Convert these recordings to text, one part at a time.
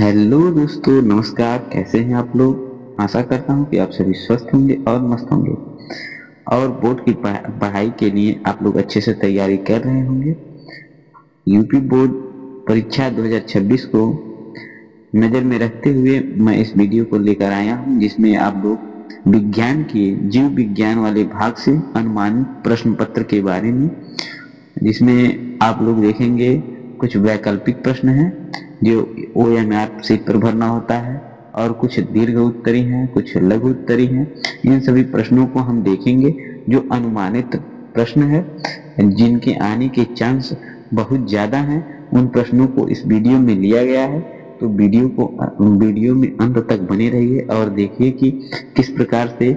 Hello दोस्तों, नमस्कार। कैसे हैं आप लोग? आशा करता हूं कि आप सभी स्वस्थ होंगे और मस्त होंगे और बोर्ड की पढ़ाई के लिए आप लोग अच्छे से तैयारी कर रहे होंगे। यूपी बोर्ड परीक्षा 2026 को नज़र में रखते हुए मैं इस वीडियो को लेकर आया हूं, जिसमें आप लोग विज्ञान के जीव विज्ञान वाले भाग से अनुमानित प्रश्न पत्र के बारे में, जिसमें आप लोग देखेंगे कुछ वैकल्पिक प्रश्न हैं जो OMR सीट पर भरना होता है और कुछ दीर्घ उत्तरी हैं, कुछ लघु उत्तरी हैं। इन सभी प्रश्नों को हम देखेंगे जो अनुमानित प्रश्न है, जिनके आने के चांस बहुत ज़्यादा हैं। उन प्रश्नों को इस वीडियो में लिया गया है, तो वीडियो में अंत तक बने रहिए और देखिए कि किस प्रकार से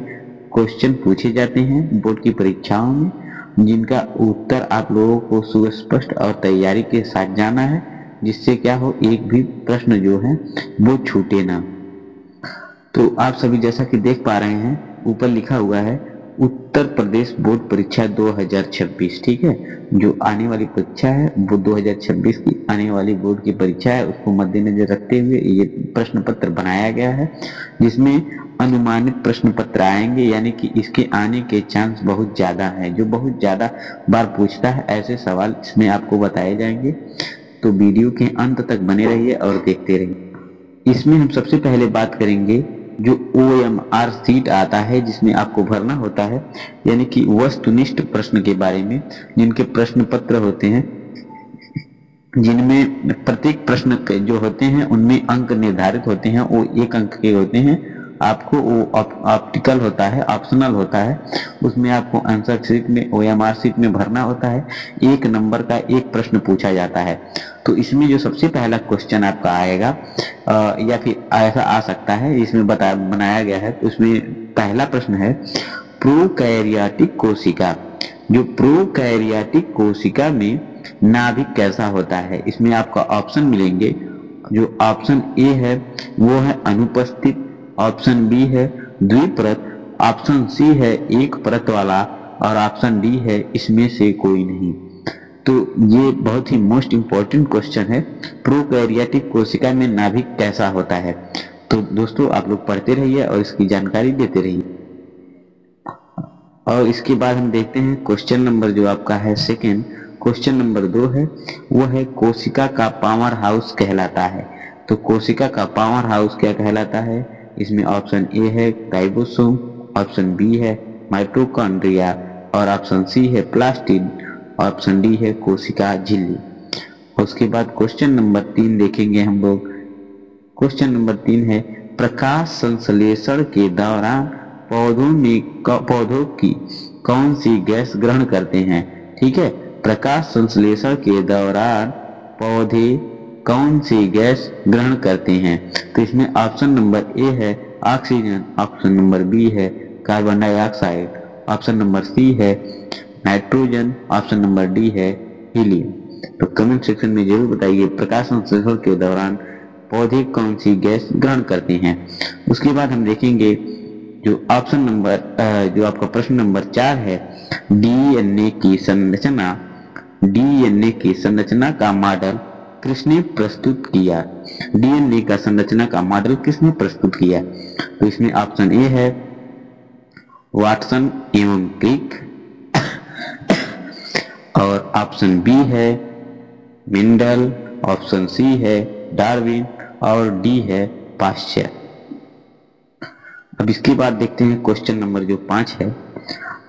क्वेश्चन पूछे जाते हैं बोर्ड की परीक्षाओं में, जिनका उत्तर आप लोगों को सुस्पष्ट और तैयारी के साथ जाना है, जिससे क्या हो, एक भी प्रश्न जो है वो छूटे ना। तो आप सभी जैसा कि देख पा रहे हैं, ऊपर लिखा हुआ है उत्तर प्रदेश बोर्ड परीक्षा 2026। ठीक है, जो आने वाली परीक्षा है वो 2026 की आने वाली बोर्ड की परीक्षा है, उसको मद्देनजर रखते हुए ये प्रश्न पत्र बनाया गया है, जिसमें अनुमानित प्रश्न पत्र आएंगे, यानी कि इसके आने के चांस बहुत ज्यादा है। जो बहुत ज्यादा बार पूछता है ऐसे सवाल इसमें आपको बताए जाएंगे, तो वीडियो के अंत तक बने रहिए और देखते रहिए। इसमें हम सबसे पहले बात करेंगे जो OMR सीट आता है, जिसमें आपको भरना होता है, यानी कि वस्तुनिष्ठ प्रश्न के बारे में, जिनके प्रश्न पत्र होते हैं, जिनमें प्रत्येक प्रश्न जो होते हैं उनमें अंक निर्धारित होते हैं, वो 1 अंक के होते हैं। आपको वो ऑप्टिकल होता है, ऑप्शनल होता है, उसमें आपको आंसर शीट में OMR सीट में भरना होता है। 1 नंबर का 1 प्रश्न पूछा जाता है। तो इसमें जो सबसे पहला क्वेश्चन आपका आएगा या फिर ऐसा आ सकता है, इसमें बनाया गया है, तो उसमें पहला प्रश्न है प्रोकैरियोटिक कोशिका। जो प्रोकैरियोटिक कोशिका में नाभिक कैसा होता है, इसमें आपका ऑप्शन मिलेंगे। जो ऑप्शन ए है वो है अनुपस्थित, ऑप्शन बी है द्विपरत, ऑप्शन सी है एक परत वाला, और ऑप्शन डी है इसमें से कोई नहीं। तो ये बहुत ही मोस्ट इंपॉर्टेंट क्वेश्चन है, प्रोकैरियोटिक कोशिका में नाभिक कैसा होता है। तो दोस्तों आप लोग पढ़ते रहिए और इसकी जानकारी देते रहिए। और इसके बाद हम देखते हैं क्वेश्चन नंबर जो आपका है सेकेंड, क्वेश्चन नंबर 2 है, वो है कोशिका का पावर हाउस कहलाता है। तो कोशिका का पावर हाउस क्या कहलाता है? इसमें ऑप्शन ए है राइबोसोम, ऑप्शन बी है माइटोकॉन्ड्रिया, और ऑप्शन सी है प्लास्टिड, ऑप्शन डी है कोशिका झिल्ली। उसके बाद क्वेश्चन नंबर 3 देखेंगे हम लोग। क्वेश्चन नंबर 3 है प्रकाश संश्लेषण के दौरान पौधों की कौन सी गैस ग्रहण करते हैं। ठीक है, प्रकाश संश्लेषण के दौरान पौधे कौन सी गैस ग्रहण करते हैं। तो इसमें ऑप्शन नंबर ए है ऑक्सीजन, ऑप्शन नंबर बी है carbon dioxide, option number C है नाइट्रोजन, ऑप्शन नंबर डी है हीलियम। तो कमेंट सेक्शन में जरूर बताइए प्रकाश संश्लेषण के दौरान पौधे कौन सी गैस ग्रहण करते हैं। उसके बाद हम देखेंगे जो ऑप्शन नंबर जो आपका प्रश्न नंबर 4 है, डीएनए की संरचना का मॉडल किसने प्रस्तुत किया। डीएनए का संरचना का मॉडल किसने प्रस्तुत किया। तो इसमें ऑप्शन ए है वाटसन एवं क्रिक, और ऑप्शन बी है मेंडल, ऑप्शन सी है डार्विन, और डी है पाश्चर। अब इसके बाद देखते हैं क्वेश्चन नंबर जो 5 है,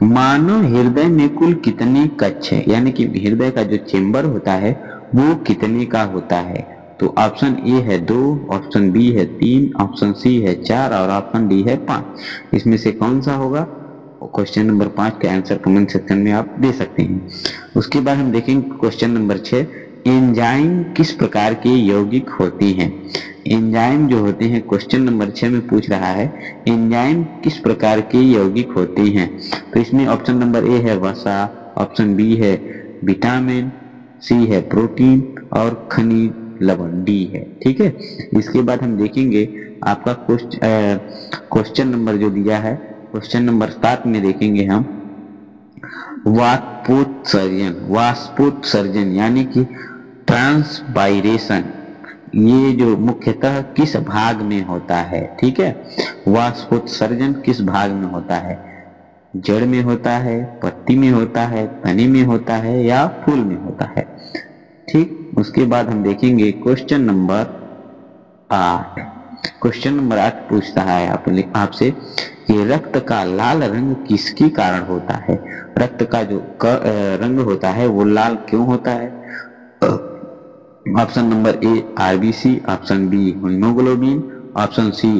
मानव हृदय में कुल कितने कक्ष है, यानी कि हृदय का जो चेंबर होता है वो कितने का होता है। तो ऑप्शन ए है 2, ऑप्शन बी है 3, ऑप्शन सी है 4, और ऑप्शन डी है 5। इसमें से कौन सा होगा? क्वेश्चन नंबर 5 का आंसर कमेंट सेक्शन में आप दे सकते हैं। उसके बाद हम देखेंगे क्वेश्चन नंबर 6, एंजाइम किस प्रकार के यौगिक होती हैं। एंजाइम जो होते हैं, क्वेश्चन नंबर 6 में पूछ रहा है एंजाइम किस प्रकार के यौगिक होते हैं। तो इसमें ऑप्शन नंबर ए है वसा, ऑप्शन बी है विटामिन, सी है प्रोटीन, और खनिज लवण डी है। ठीक है, इसके बाद हम देखेंगे आपका क्वेश्चन नंबर जो दिया है, क्वेश्चन नंबर 7 में देखेंगे हम वाष्पोत्सर्जन यानी कि ट्रांसपायरेशन ये जो मुख्यतः किस भाग में होता है, ठीक है। वाष्पोत्सर्जन किस भाग में होता है, जड़ में होता है, पत्ती में होता है, तने में होता है या फूल में होता है, ठीक। उसके बाद हम देखेंगे क्वेश्चन नंबर 8। क्वेश्चन नंबर 8 पूछता है आपसे कि रक्त का लाल रंग किसके कारण होता है। रक्त का जो रंग होता है वो लाल क्यों होता है। Option number A RBC, option B haemoglobin, option C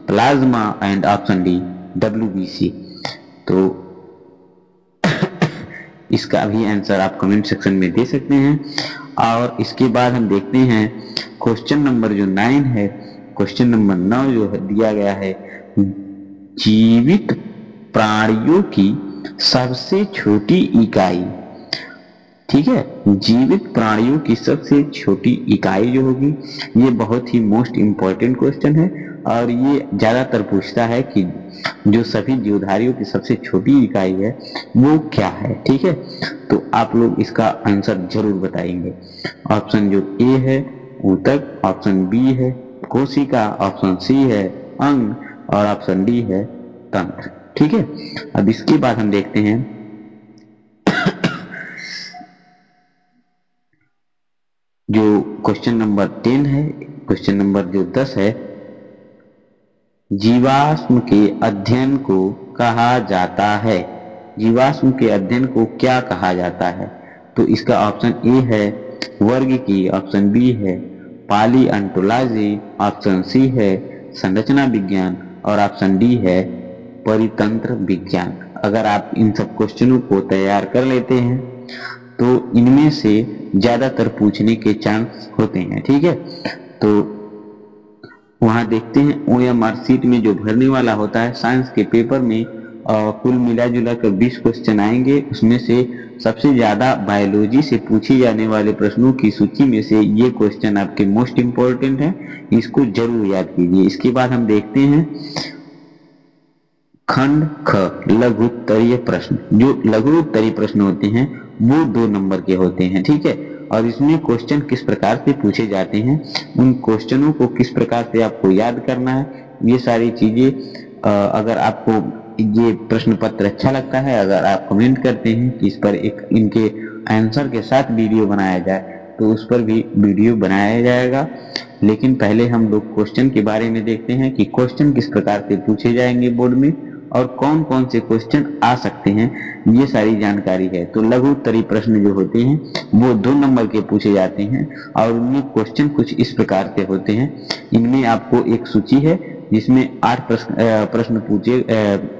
plasma and option D WBC. तो इसका भी आंसर आप कमेंट सेक्शन में दे सकते हैं। और इसके बाद हम देखते हैं क्वेश्चन नंबर जो 9 है। क्वेश्चन नंबर 9 जो दिया गया है, जीवित प्राणियों की सबसे छोटी इकाई, ठीक है। जीवित प्राणियों की सबसे छोटी इकाई जो होगी, ये बहुत ही मोस्ट इंपॉर्टेंट क्वेश्चन है और ये ज्यादातर पूछता है कि जो सभी जीवधारियों की सबसे छोटी इकाई है वो क्या है, ठीक है। तो आप लोग इसका आंसर जरूर बताएंगे। ऑप्शन जो ए है ऊतक, ऑप्शन बी है कोशिका, ऑप्शन सी है अंग और ऑप्शन डी है तंत्र, ठीक है। अब इसके बाद हम देखते हैं जो क्वेश्चन नंबर 10 है। क्वेश्चन नंबर जो 10 है, जीवाश्म के अध्ययन को कहा जाता है। जीवाश्म के अध्ययन को क्या कहा जाता है। तो इसका ऑप्शन ए है वर्ग की, ऑप्शन बी है पालियोंटोलॉजी, ऑप्शन सी है संरचना विज्ञान और ऑप्शन डी है परितंत्र विज्ञान। अगर आप इन सब क्वेश्चनों को तैयार कर लेते हैं तो इनमें से ज्यादातर पूछने के चांस होते हैं, ठीक है। तो वहां देखते हैं OMR सीट में जो भरने वाला होता है साइंस के पेपर में कुल मिला जुला कर 20 क्वेश्चन आएंगे। उसमें से सबसे ज्यादा बायोलॉजी से पूछे जाने वाले प्रश्नों की सूची में से ये क्वेश्चन आपके मोस्ट इंपॉर्टेंट है, इसको जरूर याद कीजिए। इसके बाद हम देखते हैं खंड ख लघु उत्तरीय प्रश्न। जो लघु उत्तरीय प्रश्न होते हैं वो 2 नंबर के होते हैं, ठीक है। और इसमें क्वेश्चन किस प्रकार से पूछे जाते हैं, उन क्वेश्चनों को किस प्रकार से आपको याद करना है, ये सारी चीजें अगर आपको ये प्रश्न पत्र अच्छा लगता है, अगर आप कमेंट करते हैं कि इस पर एक इनके आंसर के साथ वीडियो बनाया जाए तो उस पर भी वीडियो बनाया जाएगा। लेकिन पहले हम लोग क्वेश्चन के बारे में देखते हैं कि क्वेश्चन किस प्रकार से पूछे जाएंगे बोर्ड में और कौन कौन से क्वेश्चन आ सकते हैं, ये सारी जानकारी है। तो लघु उत्तरीय प्रश्न जो होते हैं वो 2 नंबर के पूछे जाते हैं और उनमें क्वेश्चन कुछ इस प्रकार के होते हैं। इनमें आपको एक सूची है जिसमें 8 प्रश्न पूछे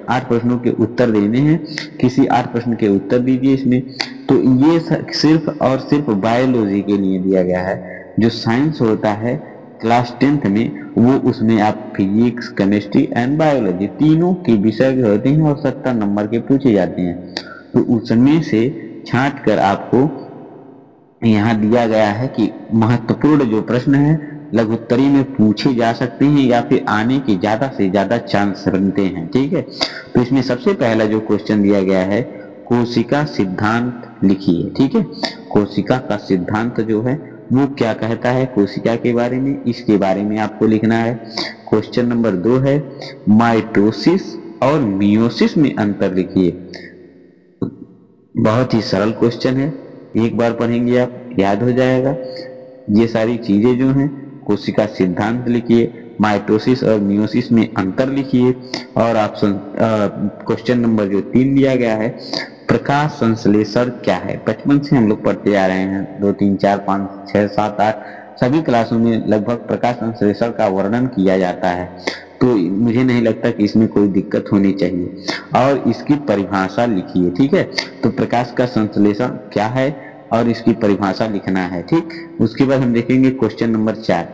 8 प्रश्नों के उत्तर देने हैं। किसी 8 प्रश्न के उत्तर दीजिए इसमें। तो ये सिर्फ और सिर्फ बायोलॉजी के लिए दिया गया है। जो साइंस होता है क्लास 10th में वो उसमें आप फिजिक्स, केमिस्ट्री एंड बायोलॉजी तीनों के विषय होते हैं और 70 नंबर के पूछे जाते हैं। तो उसमें से छांट कर आपको यहाँ दिया गया है कि महत्वपूर्ण जो प्रश्न है लघुत्तरी में पूछे जा सकते हैं या फिर आने के ज्यादा से ज्यादा चांस बनते हैं, ठीक है। तो इसमें सबसे पहला जो क्वेश्चन दिया गया है, कोशिका सिद्धांत लिखिए, ठीक है। कोशिका का सिद्धांत जो है वो क्या कहता है कोशिका के बारे में, इसके बारे में आपको लिखना है। क्वेश्चन नंबर 2 है माइटोसिस और मियोसिस में अंतर लिखिए। बहुत ही सरल क्वेश्चन है, एक बार पढ़ेंगे आप याद हो जाएगा। ये सारी चीजें जो हैं, कोशिका सिद्धांत लिखिए, माइटोसिस और मियोसिस में अंतर लिखिए। और ऑप्शन क्वेश्चन नंबर जो 3 दिया गया है, प्रकाश संश्लेषण क्या है। बचपन से हम लोग पढ़ते आ रहे हैं, 2 3 4 5 6 7 8 सभी क्लासों में लगभग प्रकाश संश्लेषण का वर्णन किया जाता है। तो मुझे नहीं लगता कि इसमें कोई दिक्कत होनी चाहिए। और इसकी परिभाषा लिखिए, ठीक है। तो प्रकाश का संश्लेषण क्या है और इसकी परिभाषा लिखना है, ठीक। उसके बाद हम देखेंगे क्वेश्चन नंबर 4,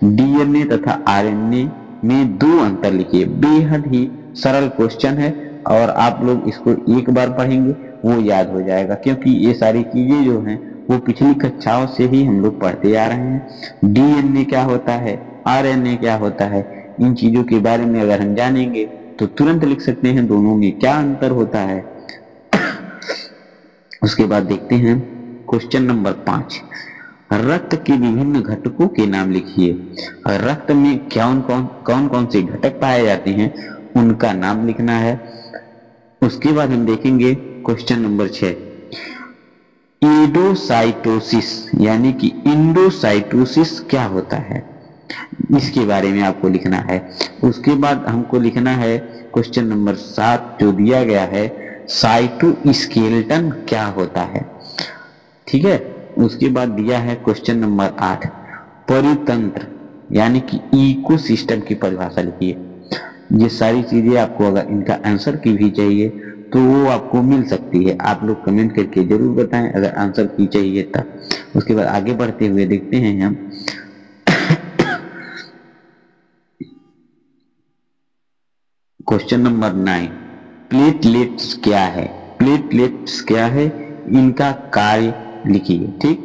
DNA तथा RNA में 2 अंतर लिखिए। बेहद ही सरल क्वेश्चन है और आप लोग इसको एक बार पढ़ेंगे वो याद हो जाएगा, क्योंकि ये सारी चीजें जो हैं वो पिछली कक्षाओं से ही हम लोग पढ़ते आ रहे हैं। DNA क्या होता है, RNA क्या होता है, इन चीजों के बारे में अगर हम जानेंगे तो तुरंत लिख सकते हैं दोनों में क्या अंतर होता है। उसके बाद देखते हैं क्वेश्चन नंबर 5, रक्त के विभिन्न घटकों के नाम लिखिए। रक्त में कौन कौन से घटक पाए जाते हैं उनका नाम लिखना है। उसके बाद हम देखेंगे क्वेश्चन नंबर 6, एंडोसाइटोसिस यानी कि इंडोसाइटोसिस क्या होता है, इसके बारे में आपको लिखना है। उसके बाद हमको लिखना है क्वेश्चन नंबर 7 जो दिया गया है, साइटोस्केलेटन क्या होता है। ठीक है। उसके बाद दिया है क्वेश्चन नंबर 8, परितंत्र यानी कि इकोसिस्टम की परिभाषा लिखिए। ये सारी चीजें आपको अगर इनका आंसर की भी चाहिए तो वो आपको मिल सकती है, आप लोग कमेंट करके जरूर बताएं अगर आंसर की चाहिए तब। उसके बाद आगे बढ़ते हुए देखते हैं हम क्वेश्चन नंबर 9, प्लेटलेट्स क्या है। प्लेटलेट्स क्या है, इनका कार्य लिखिए। ठीक,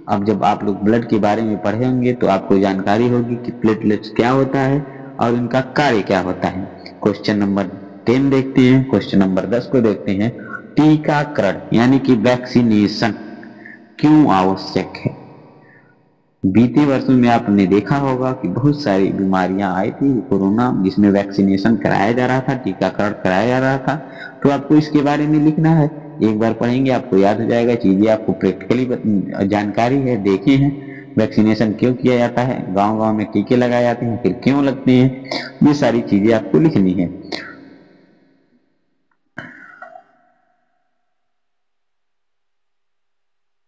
अब जब आप लोग ब्लड के बारे में पढ़े होंगे तो आपको जानकारी होगी कि प्लेटलेट्स क्या होता है और इनका कार्य क्या होता है। क्वेश्चन नंबर 10 देखते हैं। क्वेश्चन नंबर 10 को देखते हैं, टीकाकरण यानी कि वैक्सीनेशन क्यों आवश्यक है। बीते वर्षों में आपने देखा होगा कि बहुत सारी बीमारियां आई थी, कोरोना, जिसमें वैक्सीनेशन कराया जा रहा था, टीकाकरण कराया जा रहा था। तो आपको इसके बारे में लिखना है। एक बार पढ़ेंगे आपको याद हो जाएगा, चीजें आपको प्रैक्टिकली जानकारी है, देखे हैं वैक्सीनेशन क्यों किया जाता है, गांव गांव में टीके लगाए जाते हैं, फिर क्यों लगते हैं, ये सारी चीजें आपको लिखनी है।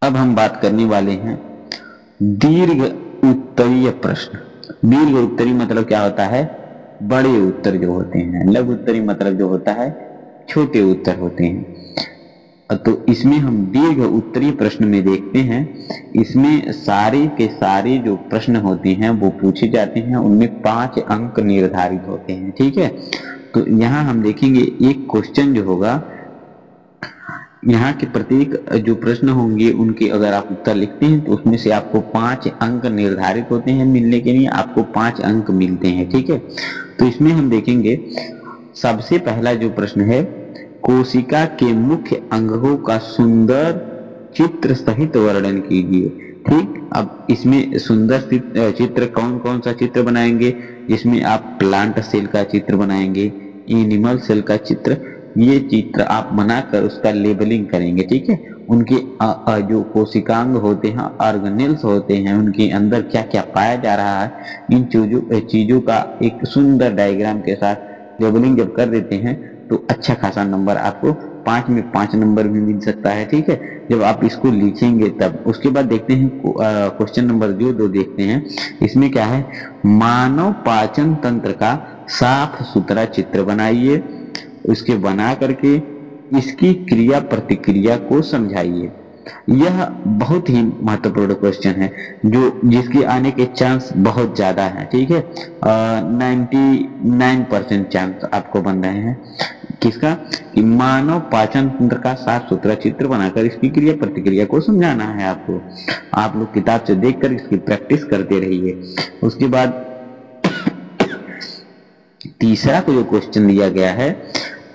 अब हम बात करने वाले हैं दीर्घ उत्तरीय प्रश्न। दीर्घ उत्तरी मतलब क्या होता है, बड़े उत्तर जो होते हैं। लघु उत्तरी मतलब जो होता है छोटे उत्तर होते हैं। तो इसमें हम दीर्घ उत्तरीय प्रश्न में देखते हैं, इसमें सारे के सारे जो प्रश्न होते हैं वो पूछे जाते हैं, उनमें 5 अंक निर्धारित होते हैं। ठीक है। तो यहाँ हम देखेंगे एक क्वेश्चन जो होगा, यहाँ के प्रत्येक जो प्रश्न होंगे उनके अगर आप उत्तर लिखते हैं तो उसमें से आपको 5 अंक निर्धारित होते हैं मिलने के लिए, आपको 5 अंक मिलते हैं। ठीक है। तो इसमें हम देखेंगे सबसे पहला जो प्रश्न है, कोशिका के मुख्य अंगों का सुंदर चित्र सहित वर्णन कीजिए। ठीक, अब इसमें सुंदर चित्र कौन कौन सा चित्र बनाएंगे, जिसमें आप प्लांट सेल का चित्र बनाएंगे, एनिमल सेल का चित्र, ये चित्र आप बनाकर उसका लेबलिंग करेंगे। ठीक है। उनके जो कोशिकांग होते हैं, ऑर्गेनेल्स होते हैं, उनके अंदर क्या क्या पाया जा रहा है, इन चीजों का एक सुंदर डायग्राम के साथ लेबलिंग जब कर देते हैं तो अच्छा खासा नंबर आपको 5 में 5 नंबर भी मिल सकता है। ठीक है, जब आप इसको लिखेंगे तब। उसके बाद देखते हैं क्वेश्चन नंबर जो 2 देखते हैं, इसमें क्या है, मानव पाचन तंत्र का साफ सुथरा चित्र बनाइए, उसके बना करके इसकी क्रिया प्रतिक्रिया को समझाइए। यह बहुत ही महत्वपूर्ण क्वेश्चन है जिसके आने के चांस बहुत ज्यादा है। ठीक है, 99% चांस आपको बन रहे हैं। किसका, कि मानव पाचन तंत्र का साफ सुथरा चित्र बनाकर इसकी क्रिया प्रतिक्रिया को समझाना है आपको। आप लोग किताब से देखकर इसकी प्रैक्टिस करते रहिए। उसके बाद तीसरा को जो क्वेश्चन दिया गया है,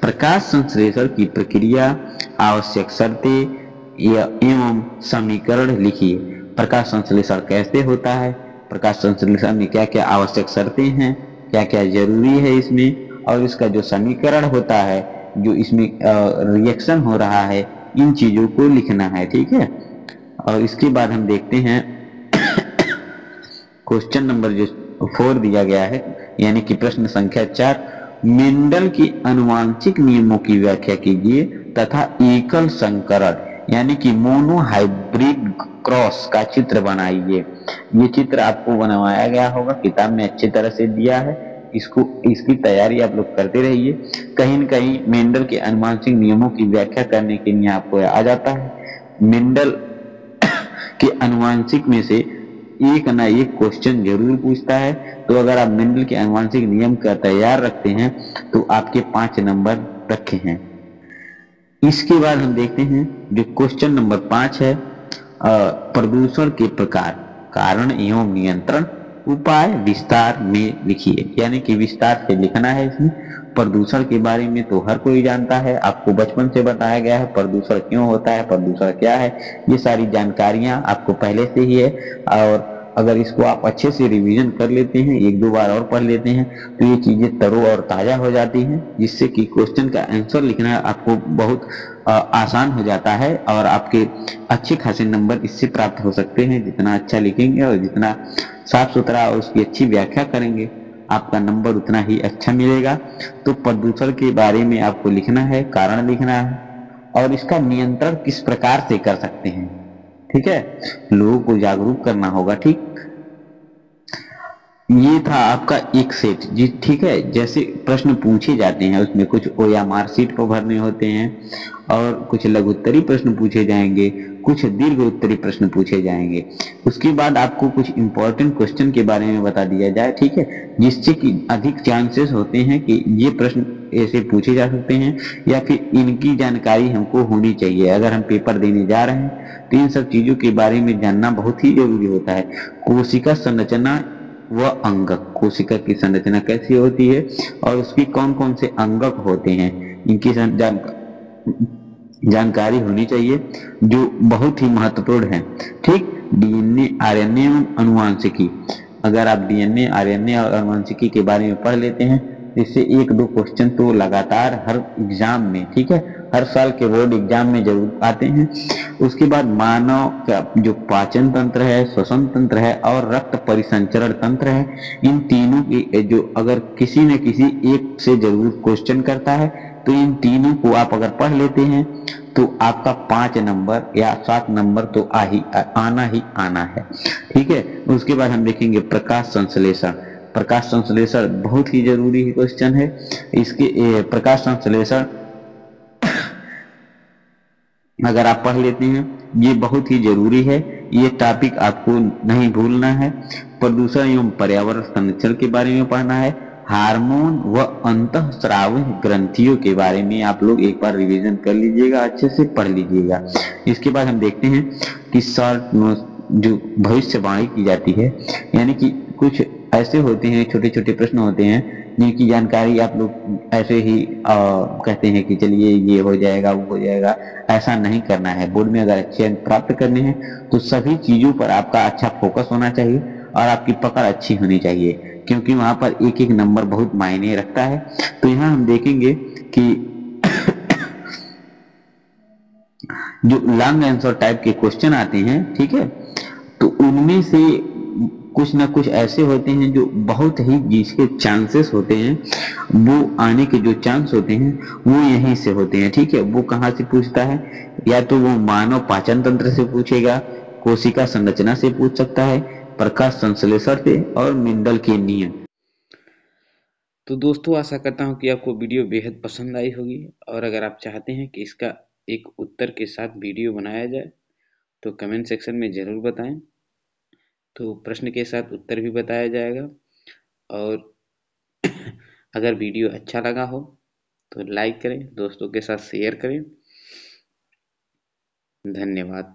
प्रकाश संश्लेषण की प्रक्रिया, आवश्यक शर्तें एवं समीकरण लिखिए। प्रकाश संश्लेषण कैसे होता है, प्रकाश संश्लेषण में क्या क्या आवश्यक शर्तें हैं, क्या क्या जरूरी है इसमें, और इसका जो समीकरण होता है, जो इसमें रिएक्शन हो रहा है, इन चीजों को लिखना है। ठीक है। और इसके बाद हम देखते हैं क्वेश्चन नंबर जो 4 दिया गया है, यानी कि प्रश्न संख्या 4, मेंडल की आनुवांशिक नियमों की व्याख्या कीजिए तथा एकल संकरण यानी कि मोनो हाइब्रिड क्रॉस का चित्र बनाइए। ये चित्र आपको बनवाया गया होगा, किताब में अच्छी तरह से दिया है, इसकी तैयारी आप लोग करते रहिए। कहीं न कहीं मेंडल के आनुवांशिक नियमों की व्याख्या करने के लिए आपको आ जाता है। मेंडल के आनुवांशिक में से एक ना एक क्वेश्चन जरूर पूछता है, तो अगर आप मेंडल के आनुवांशिक नियम का तैयार रखते हैं तो आपके 5 नंबर रखे हैं। इसके बाद हम देखते हैं जो क्वेश्चन नंबर 5 है, प्रदूषण के प्रकार, कारण एवं नियंत्रण, उपाय विस्तार में लिखिए। यानी कि विस्तार से लिखना है इसमें, प्रदूषण के बारे में तो हर कोई जानता है, आपको बचपन से बताया गया है प्रदूषण क्यों होता है, प्रदूषण क्या है, ये सारी जानकारियां आपको पहले से ही है। और अगर इसको आप अच्छे से रिवीजन कर लेते हैं, एक दो बार और पढ़ लेते हैं, तो ये चीजें तरो और ताजा हो जाती हैं, जिससे कि क्वेश्चन का आंसर लिखना आपको बहुत आसान हो जाता है और आपके अच्छे खासे नंबर इससे प्राप्त हो सकते हैं। जितना अच्छा लिखेंगे और जितना साफ सुथरा और उसकी अच्छी व्याख्या करेंगे, आपका नंबर उतना ही अच्छा मिलेगा। तो प्रदूषण के बारे में आपको लिखना है, कारण लिखना है और इसका नियंत्रण किस प्रकार से कर सकते हैं। ठीक है, लोगों को जागरूक करना होगा। ठीक, ये था आपका एक सेट जी। ठीक है, जैसे प्रश्न पूछे जाते हैं उसमें कुछ ओएमआर शीट पर भरने होते हैं और कुछ लघु उत्तरीय प्रश्न पूछे जाएंगे, कुछ दीर्घ उत्तरीय प्रश्न पूछे जाएंगे। उसके बाद आपको कुछ इंपॉर्टेंट क्वेश्चन के बारे में बता दिया जाए, ठीक है, जिससे कि अधिक चांसेस होते हैं कि ये प्रश्न ऐसे पूछे जा सकते हैं या फिर इनकी जानकारी हमको होनी चाहिए। अगर हम पेपर देने जा रहे हैं तो इन सब चीजों के बारे में जानना बहुत ही जरूरी होता है। कोशिका संरचना व अंगक, कोशिका की संरचना कैसी होती है और उसकी कौन कौन से अंगक होते हैं, इनकी जानकारी होनी चाहिए, जो बहुत ही महत्वपूर्ण है। ठीक, डीएनए, आरएनए एवं अनुवांशिकी, अगर आप डीएनए, आरएनए और अनुवांशिकी के बारे में पढ़ लेते हैं, इससे एक दो क्वेश्चन तो लगातार हर एग्जाम में, ठीक है, हर साल के बोर्ड एग्जाम में जरूर आते हैं। उसके बाद मानव का जो पाचन तंत्र है, श्वसन तंत्र है और रक्त परिसंचरण तंत्र है, इन तीनों की जो अगर किसी न किसी एक से जरूर क्वेश्चन करता है, तो इन तीनों को आप अगर पढ़ लेते हैं तो आपका 5 नंबर या 7 नंबर तो आना ही आना है। ठीक है, उसके बाद हम देखेंगे प्रकाश संश्लेषण। प्रकाश संश्लेषण बहुत ही जरूरी क्वेश्चन है। इसके प्रकाश संश्लेषण अगर आप पढ़ लेते हैं, ये बहुत ही जरूरी है, ये टॉपिक आपको नहीं भूलना है। प्रदूषण एवं पर्यावरण संरक्षण के बारे में पढ़ना है। हार्मोन व अंतःस्रावी ग्रंथियों के बारे में आप लोग एक बार रिवीजन कर लीजिएगा, अच्छे से पढ़ लीजिएगा। इसके बाद हम देखते हैं कि शॉर्ट जो भविष्यवाणी की जाती है, यानी कि कुछ ऐसे होते हैं, छोटे छोटे प्रश्न होते हैं जिनकी जानकारी आप लोग ऐसे ही कहते हैं कि चलिए ये हो जाएगा वो हो जाएगा, ऐसा नहीं करना है। बोर्ड में अगर अच्छे अंक प्राप्त करने हैं तो सभी चीजों पर आपका अच्छा फोकस होना चाहिए और आपकी पकड़ अच्छी होनी चाहिए, क्योंकि वहां पर एक एक नंबर बहुत मायने रखता है। तो यहाँ हम देखेंगे कि जो लॉन्ग आंसर टाइप के क्वेश्चन आते हैं, ठीक है, तो उनमें से कुछ ना कुछ ऐसे होते हैं जो बहुत ही, जिसके चांसेस होते हैं, वो आने के जो चांस होते हैं वो यहीं से होते हैं। ठीक है, वो कहाँ से पूछता है, या तो वो मानव पाचन तंत्र से पूछेगा, कोशिका संरचना से पूछ सकता है, प्रकाश संश्लेषण से और मेंडल के नियम। तो दोस्तों, आशा करता हूँ कि आपको वीडियो बेहद पसंद आई होगी और अगर आप चाहते हैं कि इसका एक उत्तर के साथ वीडियो बनाया जाए तो कमेंट सेक्शन में ज़रूर बताएं, तो प्रश्न के साथ उत्तर भी बताया जाएगा। और अगर वीडियो अच्छा लगा हो तो लाइक करें, दोस्तों के साथ शेयर करें। धन्यवाद।